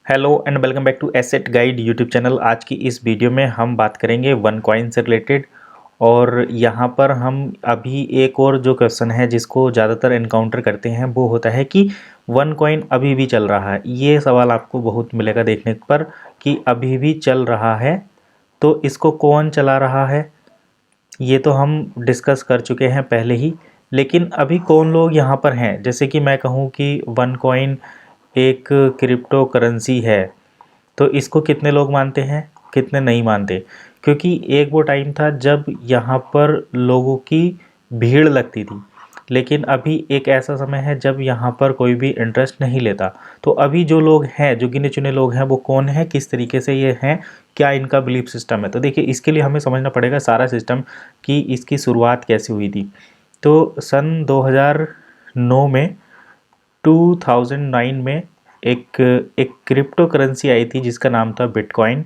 Hello and welcome back to asset guide YouTube channel. आज की इस वीडियो में हम बात करेंगे वन कॉइन से रिलेटेड। और यहाँ पर हम अभी एक और जो क्वेश्चन है जिसको ज़्यादातर एनकाउंटर करते हैं वो होता है कि वन कॉइन अभी भी चल रहा है। ये सवाल आपको बहुत मिलेगा देखने पर कि अभी भी चल रहा है तो इसको कौन चला रहा है। ये तो हम डिस्कस कर चुके हैं पहले ही, लेकिन अभी कौन लोग यहाँ पर हैं। जैसे कि मैं कहूँ कि वन कॉइन एक क्रिप्टो करेंसी है तो इसको कितने लोग मानते हैं, कितने नहीं मानते। क्योंकि एक वो टाइम था जब यहाँ पर लोगों की भीड़ लगती थी, लेकिन अभी एक ऐसा समय है जब यहाँ पर कोई भी इंटरेस्ट नहीं लेता। तो अभी जो लोग हैं, जो गिने चुने लोग हैं, वो कौन है, किस तरीके से ये हैं, क्या इनका बिलीफ सिस्टम है। तो देखिए, इसके लिए हमें समझना पड़ेगा सारा सिस्टम कि इसकी शुरुआत कैसे हुई थी। तो सन 2009 में 2009 में एक एक क्रिप्टो करेंसी आई थी जिसका नाम था बिटकॉइन।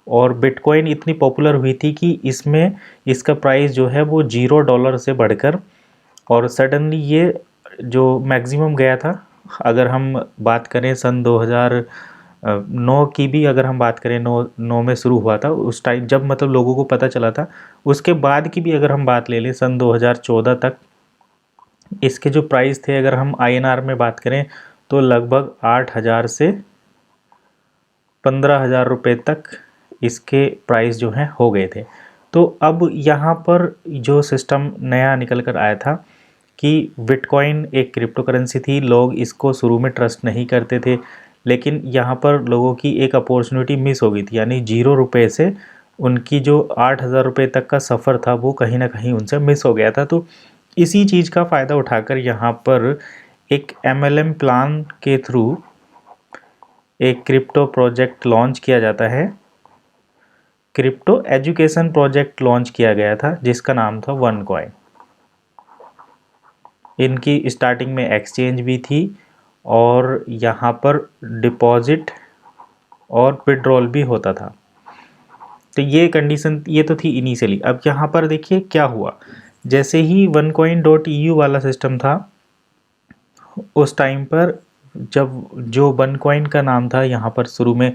और बिटकॉइन इतनी पॉपुलर हुई थी कि इसमें इसका प्राइस जो है वो $0 से बढ़कर और सडनली ये जो मैक्सिमम गया था। अगर हम बात करें सन 2009 की भी, अगर हम बात करें, नौ नौ में शुरू हुआ था उस टाइम जब मतलब लोगों को पता चला था। उसके बाद की भी अगर हम बात ले लें सन 2014 तक, इसके जो प्राइस थे अगर हम आईएनआर में बात करें तो लगभग 8,000 से 15,000 रुपये तक इसके प्राइस जो हैं हो गए थे। तो अब यहाँ पर जो सिस्टम नया निकल कर आया था कि बिटकॉइन एक क्रिप्टो करेंसी थी। लोग इसको शुरू में ट्रस्ट नहीं करते थे, लेकिन यहाँ पर लोगों की एक अपॉर्चुनिटी मिस हो गई थी। यानी $0 से उनकी जो 8,000 रुपये तक का सफ़र था वो कहीं ना कहीं उनसे मिस हो गया था। तो इसी चीज़ का फ़ायदा उठाकर यहाँ पर एक MLM प्लान के थ्रू एक क्रिप्टो प्रोजेक्ट लॉन्च किया जाता है। क्रिप्टो एजुकेशन प्रोजेक्ट लॉन्च किया गया था जिसका नाम था वन कॉइन। इनकी स्टार्टिंग में एक्सचेंज भी थी और यहाँ पर डिपॉजिट और विड्रॉल भी होता था। तो ये कंडीशन ये तो थी इनिशियली। अब यहाँ पर देखिए क्या हुआ। जैसे ही onecoin.eu वाला सिस्टम था, उस टाइम पर जब जो वन कॉइन का नाम था, यहाँ पर शुरू में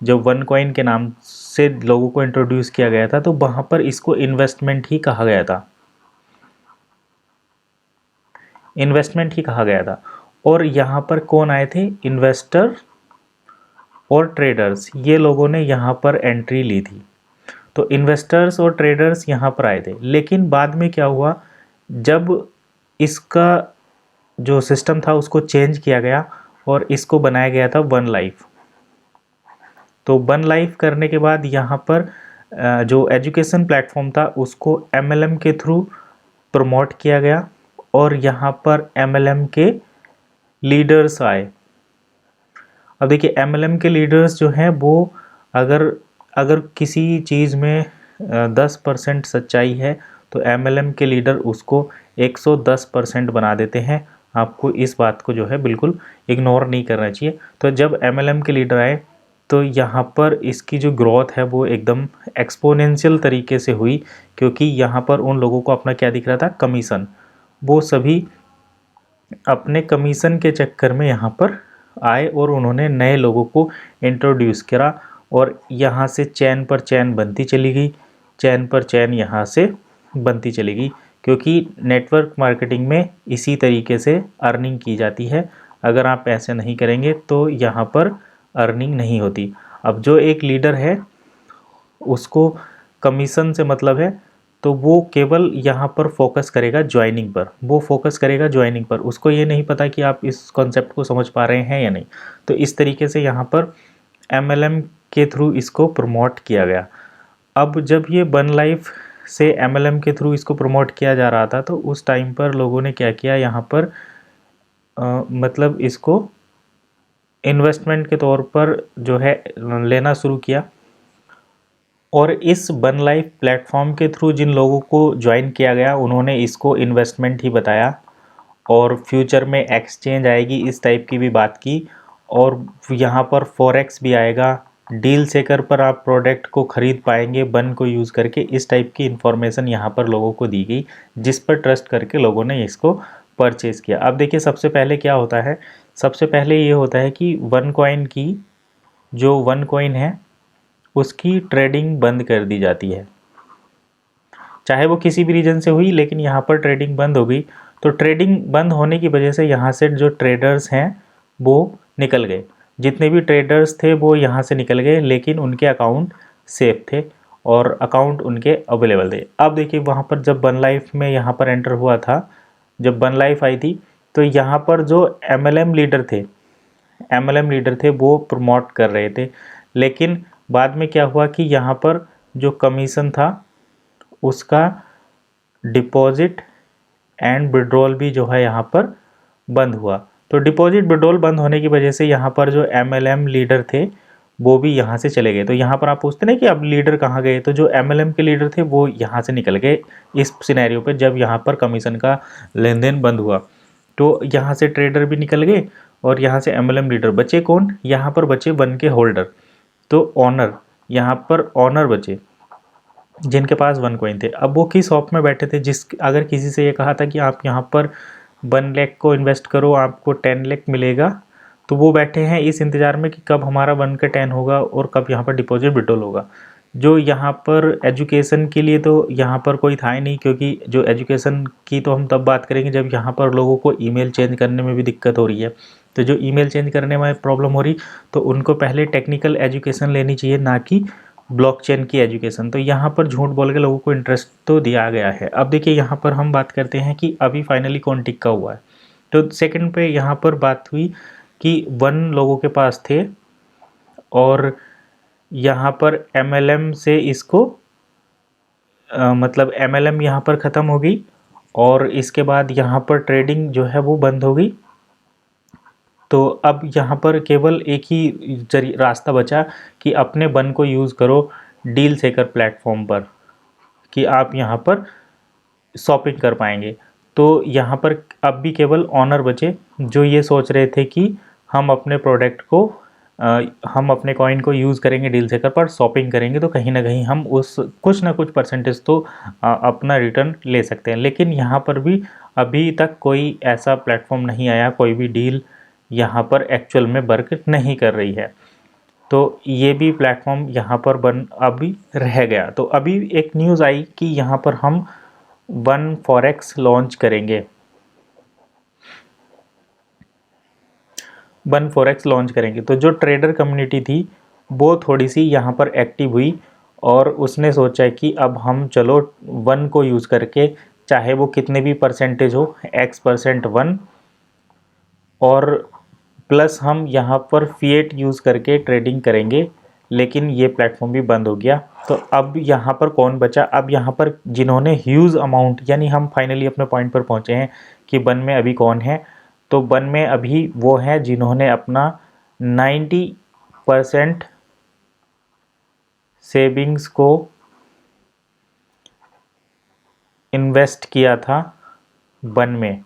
जब वन कॉइन के नाम से लोगों को इंट्रोड्यूस किया गया था तो वहाँ पर इसको इन्वेस्टमेंट ही कहा गया था। इन्वेस्टमेंट ही कहा गया था। और यहाँ पर कौन आए थे, इन्वेस्टर और ट्रेडर्स, ये लोगों ने यहाँ पर एंट्री ली थी। तो इन्वेस्टर्स और ट्रेडर्स यहाँ पर आए थे। लेकिन बाद में क्या हुआ, जब इसका जो सिस्टम था उसको चेंज किया गया और इसको बनाया गया था वन लाइफ। तो वन लाइफ करने के बाद यहाँ पर जो एजुकेशन प्लेटफॉर्म था उसको MLM के थ्रू प्रमोट किया गया और यहाँ पर MLM के लीडर्स आए। अब देखिए, MLM के लीडर्स जो हैं वो अगर अगर किसी चीज़ में 10% सच्चाई है तो MLM के लीडर उसको 110% बना देते हैं। आपको इस बात को जो है बिल्कुल इग्नोर नहीं करना चाहिए। तो जब MLM के लीडर आए तो यहाँ पर इसकी जो ग्रोथ है वो एकदम एक्सपोनेंशियल तरीके से हुई, क्योंकि यहाँ पर उन लोगों को अपना क्या दिख रहा था, कमीशन। वो सभी अपने कमीशन के चक्कर में यहाँ पर आए और उन्होंने नए लोगों को इंट्रोड्यूस करा और यहाँ से चैन पर चैन बनती चली गई, चैन पर चैन यहाँ से बनती चली गई। क्योंकि नेटवर्क मार्केटिंग में इसी तरीके से अर्निंग की जाती है। अगर आप ऐसे नहीं करेंगे तो यहाँ पर अर्निंग नहीं होती। अब जो एक लीडर है उसको कमीशन से मतलब है, तो वो केवल यहाँ पर फोकस करेगा ज्वाइनिंग पर। वो फोकस करेगा ज्वाइनिंग पर, उसको ये नहीं पता कि आप इस कॉन्सेप्ट को समझ पा रहे हैं या नहीं। तो इस तरीके से यहाँ पर MLM के थ्रू इसको प्रमोट किया गया। अब जब ये वन लाइफ से MLM के थ्रू इसको प्रमोट किया जा रहा था तो उस टाइम पर लोगों ने क्या किया, यहाँ पर मतलब इसको इन्वेस्टमेंट के तौर पर जो है लेना शुरू किया। और इस वन लाइफ प्लेटफॉर्म के थ्रू जिन लोगों को ज्वाइन किया गया उन्होंने इसको इन्वेस्टमेंट ही बताया और फ्यूचर में एक्सचेंज आएगी इस टाइप की भी बात की। और यहाँ पर फॉरेक्स भी आएगा, डील सेकर पर आप प्रोडक्ट को ख़रीद पाएंगे वन को यूज़ करके। इस टाइप की इन्फॉर्मेशन यहाँ पर लोगों को दी गई, जिस पर ट्रस्ट करके लोगों ने इसको परचेज़ किया। अब देखिए, सबसे पहले क्या होता है, सबसे पहले ये होता है कि वन कॉइन की जो वन कॉइन है उसकी ट्रेडिंग बंद कर दी जाती है, चाहे वो किसी भी रीजन से हुई, लेकिन यहाँ पर ट्रेडिंग बंद हो गई। तो ट्रेडिंग बंद होने की वजह से यहाँ से जो ट्रेडर्स हैं वो निकल गए, जितने भी ट्रेडर्स थे वो यहाँ से निकल गए, लेकिन उनके अकाउंट सेफ थे और अकाउंट उनके अवेलेबल थे। अब देखिए वहाँ पर जब वन लाइफ में यहाँ पर एंटर हुआ था, जब वन लाइफ आई थी, तो यहाँ पर जो MLM लीडर थे वो प्रमोट कर रहे थे, लेकिन बाद में क्या हुआ कि यहाँ पर जो कमीशन था उसका डिपॉजिट एंड विड्रॉल भी जो है यहाँ पर बंद हुआ। तो डिपॉजिट विड्रॉल बंद होने की वजह से यहाँ पर जो MLM लीडर थे वो भी यहाँ से चले गए। तो यहाँ पर आप पूछते ना कि अब लीडर कहाँ गए, तो जो MLM के लीडर थे वो यहाँ से निकल गए इस सिनेरियो पे, जब यहाँ पर कमीशन का लेन देन बंद हुआ। तो यहाँ से ट्रेडर भी निकल गए और यहाँ से MLM लीडर बचे कौन, यहाँ पर बचे वन के होल्डर, तो ऑनर, यहाँ पर ऑनर बचे जिनके पास वन कॉइन थे। अब वो किस शॉप में बैठे थे, जिस अगर किसी से ये कहा था कि आप यहाँ पर 1 लाख को इन्वेस्ट करो आपको 10 लाख मिलेगा, तो वो बैठे हैं इस इंतज़ार में कि कब हमारा 1 का 10 होगा और कब यहाँ पर डिपॉजिट विड्रॉल होगा। जो यहाँ पर एजुकेशन के लिए तो यहाँ पर कोई था ही नहीं, क्योंकि जो एजुकेशन की तो हम तब बात करेंगे जब यहाँ पर लोगों को ईमेल चेंज करने में भी दिक्कत हो रही है। तो जो ईमेल चेंज करने में प्रॉब्लम हो रही, तो उनको पहले टेक्निकल एजुकेशन लेनी चाहिए, ना कि ब्लॉकचेन की एजुकेशन। तो यहाँ पर झूठ बोल के लोगों को इंटरेस्ट तो दिया गया है। अब देखिए यहाँ पर हम बात करते हैं कि अभी फाइनली कौन टिक्का हुआ है। तो सेकंड पे यहाँ पर बात हुई कि 1 लोगों के पास थे और यहाँ पर MLM से इसको मतलब MLM यहाँ पर ख़त्म हो गई और इसके बाद यहाँ पर ट्रेडिंग जो है वो बंद हो गई। तो अब यहाँ पर केवल एक ही रास्ता बचा कि अपने वन को यूज़ करो डील सेकर प्लेटफॉर्म पर, कि आप यहाँ पर शॉपिंग कर पाएंगे। तो यहाँ पर अब भी केवल ऑनर बचे जो ये सोच रहे थे कि हम अपने प्रोडक्ट को हम अपने कॉइन को यूज़ करेंगे डील सेकर पर, शॉपिंग करेंगे, तो कहीं ना कहीं हम उस कुछ ना कुछ परसेंटेज तो अपना रिटर्न ले सकते हैं। लेकिन यहाँ पर भी अभी तक कोई ऐसा प्लेटफॉर्म नहीं आया, कोई भी डील यहाँ पर एक्चुअल में वर्क नहीं कर रही है। तो ये भी प्लेटफॉर्म यहाँ पर अभी रह गया। तो अभी एक न्यूज़ आई कि यहाँ पर हम वन फॉरेक्स लॉन्च करेंगे, वन फॉरेक्स लॉन्च करेंगे। तो जो ट्रेडर कम्युनिटी थी वो थोड़ी सी यहाँ पर एक्टिव हुई और उसने सोचा कि अब हम चलो वन को यूज़ करके, चाहे वो कितने भी परसेंटेज हो, X% वन, और प्लस हम यहाँ पर फिएट यूज़ करके ट्रेडिंग करेंगे। लेकिन ये प्लेटफॉर्म भी बंद हो गया। तो अब यहाँ पर कौन बचा, अब यहाँ पर जिन्होंने ह्यूज अमाउंट, यानी हम फाइनली अपने पॉइंट पर पहुँचे हैं कि वन में अभी कौन है। तो वन में अभी वो हैं जिन्होंने अपना 90% सेविंग्स को इन्वेस्ट किया था वन में।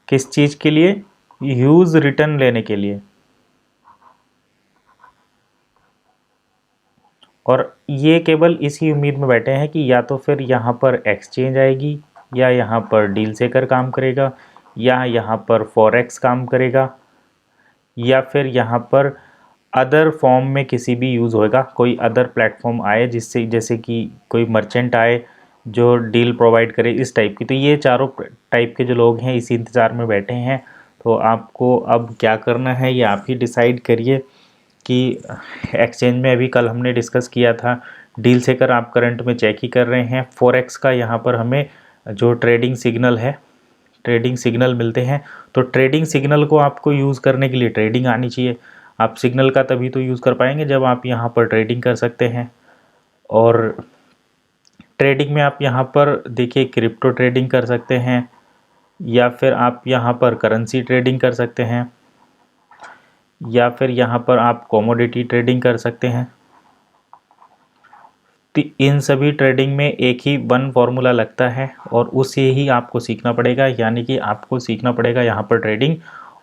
किस चीज़ के लिए? ह्यूज रिटर्न लेने के लिए। और ये केवल इसी उम्मीद में बैठे हैं कि या तो फिर यहाँ पर एक्सचेंज आएगी, या यहाँ पर डील सेकर काम करेगा, या यहाँ पर फॉरेक्स काम करेगा, या फिर यहाँ पर अदर फॉर्म में किसी भी यूज़ होएगा, कोई अदर प्लेटफॉर्म आए जिससे, जैसे कि कोई मर्चेंट आए जो डील प्रोवाइड करे, इस टाइप की। तो ये चारों टाइप के जो लोग हैं इसी इंतज़ार में बैठे हैं। तो आपको अब क्या करना है ये आप ही डिसाइड करिए। कि एक्सचेंज में अभी कल हमने डिस्कस किया था, डील सेकर आप करंट में चेक ही कर रहे हैं। फॉरेक्स का यहाँ पर हमें जो ट्रेडिंग सिग्नल है, ट्रेडिंग सिग्नल मिलते हैं। तो ट्रेडिंग सिग्नल को आपको यूज़ करने के लिए ट्रेडिंग आनी चाहिए। आप सिग्नल का तभी तो यूज़ कर पाएंगे जब आप यहाँ पर ट्रेडिंग कर सकते हैं। और ट्रेडिंग में आप यहाँ पर देखिए क्रिप्टो ट्रेडिंग कर सकते हैं, या फिर आप यहाँ पर करेंसी ट्रेडिंग कर सकते हैं, या फिर यहाँ पर आप कमोडिटी ट्रेडिंग कर सकते हैं। तो इन सभी ट्रेडिंग में एक ही वन फार्मूला लगता है और उसे ही आपको सीखना पड़ेगा। यानी कि आपको सीखना पड़ेगा यहाँ पर ट्रेडिंग।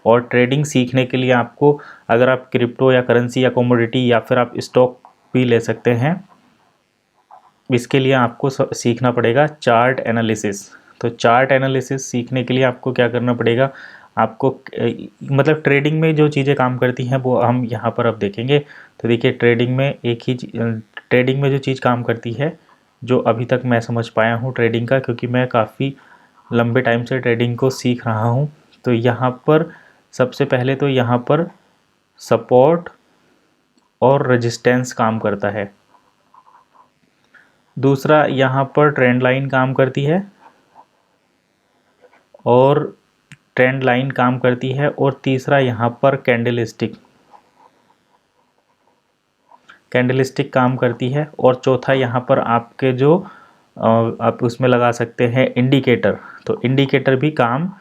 और ट्रेडिंग सीखने के लिए आपको, अगर आप क्रिप्टो या करेंसी या कमोडिटी या फिर आप स्टॉक भी ले सकते हैं, इसके लिए आपको सीखना पड़ेगा चार्ट एनालिसिस। तो चार्ट एनालिसिस सीखने के लिए आपको क्या करना पड़ेगा, आपको मतलब ट्रेडिंग में जो चीज़ें काम करती हैं वो हम यहाँ पर अब देखेंगे। तो देखिए ट्रेडिंग में ट्रेडिंग में जो चीज़ काम करती है, जो अभी तक मैं समझ पाया हूँ ट्रेडिंग का, क्योंकि मैं काफ़ी लंबे टाइम से ट्रेडिंग को सीख रहा हूँ। तो यहाँ पर सबसे पहले तो यहाँ पर सपोर्ट और रेजिस्टेंस काम करता है। दूसरा यहाँ पर ट्रेंड लाइन काम करती है और तीसरा यहाँ पर कैंडलस्टिक काम करती है। और चौथा यहाँ पर आपके जो आप उसमें लगा सकते हैं इंडिकेटर, तो इंडिकेटर भी काम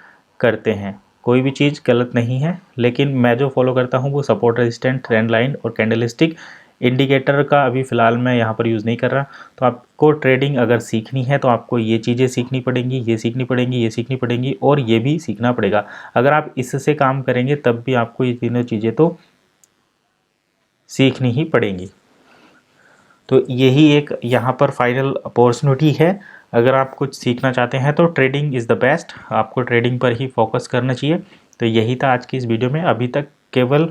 करते हैं। कोई भी चीज़ गलत नहीं है, लेकिन मैं जो फॉलो करता हूँ वो सपोर्ट, रेजिस्टेंट, ट्रेंड लाइन और कैंडलस्टिक। इंडिकेटर का अभी फ़िलहाल मैं यहाँ पर यूज़ नहीं कर रहा। तो आपको ट्रेडिंग अगर सीखनी है तो आपको ये चीज़ें सीखनी पड़ेंगी, ये सीखनी पड़ेंगी, ये सीखनी पड़ेंगी और ये भी सीखना पड़ेगा। अगर आप इससे काम करेंगे तब भी आपको ये तीनों चीज़ें तो सीखनी ही पड़ेंगी। तो यही एक यहाँ पर फाइनल अपॉर्चुनिटी है। अगर आप कुछ सीखना चाहते हैं तो ट्रेडिंग इज़ द बेस्ट, आपको ट्रेडिंग पर ही फोकस करना चाहिए। तो यही था आज की इस वीडियो में। अभी तक केवल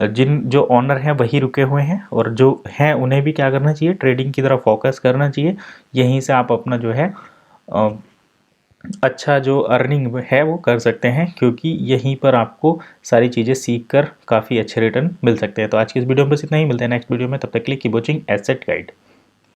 जो ऑनर हैं वही रुके हुए हैं, और जो हैं उन्हें भी क्या करना चाहिए, ट्रेडिंग की तरफ फोकस करना चाहिए। यहीं से आप अपना जो है अच्छा जो अर्निंग है वो कर सकते हैं, क्योंकि यहीं पर आपको सारी चीज़ें सीख कर काफ़ी अच्छे रिटर्न मिल सकते हैं। तो आज की इस वीडियो में बस इतना ही, मिलते हैं नेक्स्ट वीडियो में। तब तक के लिए कीप वॉचिंग एसेट गाइड।